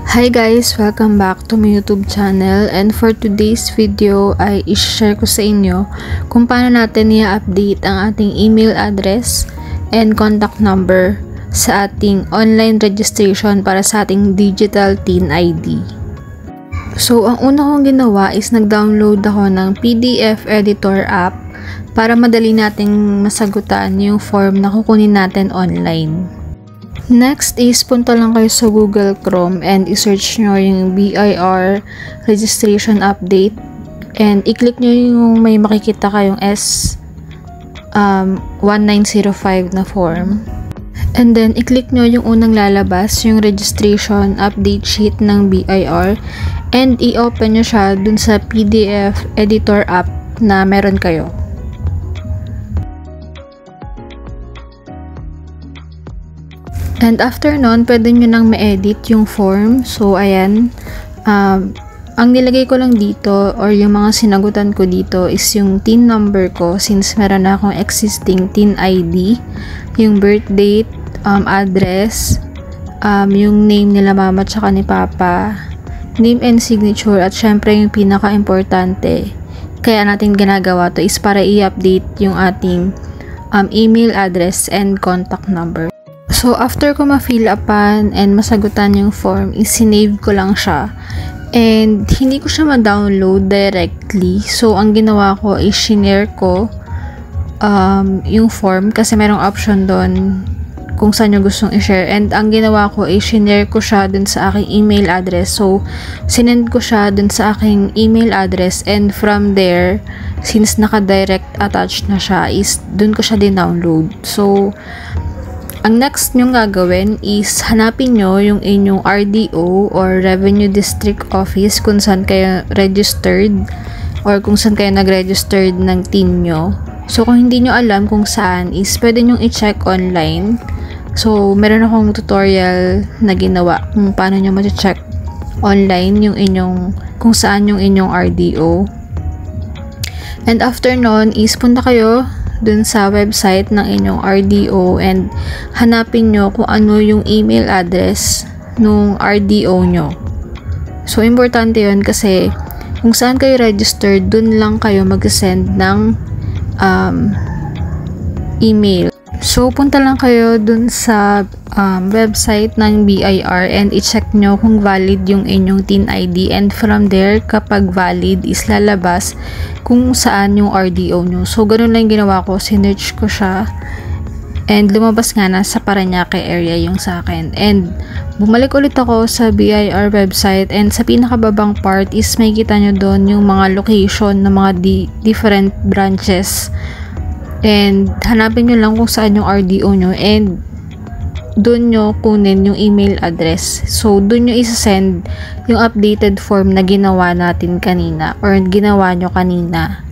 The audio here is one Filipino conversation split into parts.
Hi guys! Welcome back to my YouTube channel, and for today's video ay i-share ko sa inyo kung paano natin i-update ang ating email address and contact number sa ating online registration para sa ating digital TIN ID. So, ang una kong ginawa is nag-download ako ng PDF editor app para madali nating masagutan yung form na kukunin natin online. Next is punta lang kayo sa Google Chrome and i-search nyo yung BIR registration update and i-click nyo yung may makikita kayong S1905 na form. And then i-click nyo yung unang lalabas, yung registration update sheet ng BIR, and i-open nyo siya dun sa PDF editor app na meron kayo. And after nun, pwede nyo nang ma-edit yung form. So, ayan. Ang nilagay ko lang dito or yung mga sinagutan ko dito is yung TIN number ko since meron na akong existing TIN ID, yung birth date, address, yung name nila mama tsaka ni papa, name and signature, at syempre yung pinaka-importante kaya natin ginagawa to is para i-update yung ating email address and contact number. So, after ko ma-fill upan and masagutan yung form, is-save ko lang siya. And, hindi ko siya ma-download directly. So, ang ginawa ko is shinare ko yung form kasi merong option doon kung saan nyo gustong i-share. And, ang ginawa ko is shinare ko siya dun sa aking email address. So, sinend ko siya dun sa aking email address. And, from there, since naka-direct attached na siya, is dun ko siya din-download. So, ang next nyong gagawin is hanapin nyo yung inyong RDO or Revenue District Office kung saan kayo registered or kung saan kayo nag-registered ng TIN nyo. So, kung hindi nyo alam kung saan is pwede nyong i-check online. So, meron akong tutorial na ginawa kung paano nyo ma-check online yung inyong, kung saan yung inyong RDO. And after nun is punta kayo dun sa website ng inyong RDO and hanapin nyo kung ano yung email address nung RDO nyo. So, importante yun kasi kung saan kayo registered, dun lang kayo mag-send ng email. So, punta lang kayo dun sa website ng BIR and i-check nyo kung valid yung inyong TIN ID, and from there, kapag valid is lalabas kung saan yung RDO nyo. So, ganun lang ginawa ko. Sinearch ko siya and lumabas nga na sa Parañaque area yung sa akin. And bumalik ulit ako sa BIR website and sa pinakababang part is makikita nyo doon yung mga location ng mga different branches. And hanapin nyo lang kung saan yung RDO nyo and doon nyo kunin yung email address. So, doon nyo isa-send yung updated form na ginawa natin kanina or ginawa nyo kanina.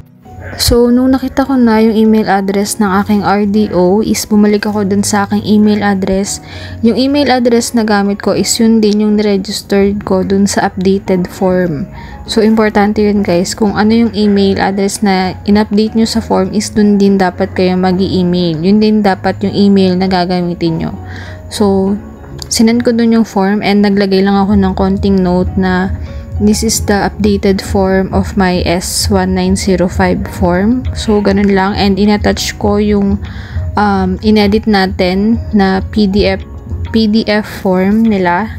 So, nung nakita ko na yung email address ng aking RDO is bumalik ako dun sa aking email address. Yung email address na gamit ko is yun din yung registered ko dun sa updated form. So, importante yun guys. Kung ano yung email address na in-update nyo sa form is dun din dapat kayo mag-i-email. Yun din dapat yung email na gagamitin nyo. So, sinend ko dun yung form and naglagay lang ako ng konting note na this is the updated form of my S1905 form. So, ganun lang. And in-attach ko yung in-edit natin na PDF form nila.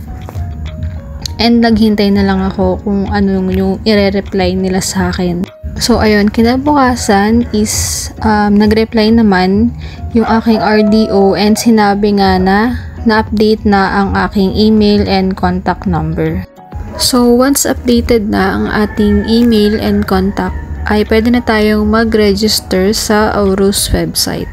And naghintay na lang ako kung ano yung i-reply nila sa akin. So, ayun. Kinabukasan is nag-reply naman yung aking RDO and sinabi nga na-update na ang aking email and contact number. So, once updated na ang ating email and contact, ay pwede na tayong mag-register sa Aurus website.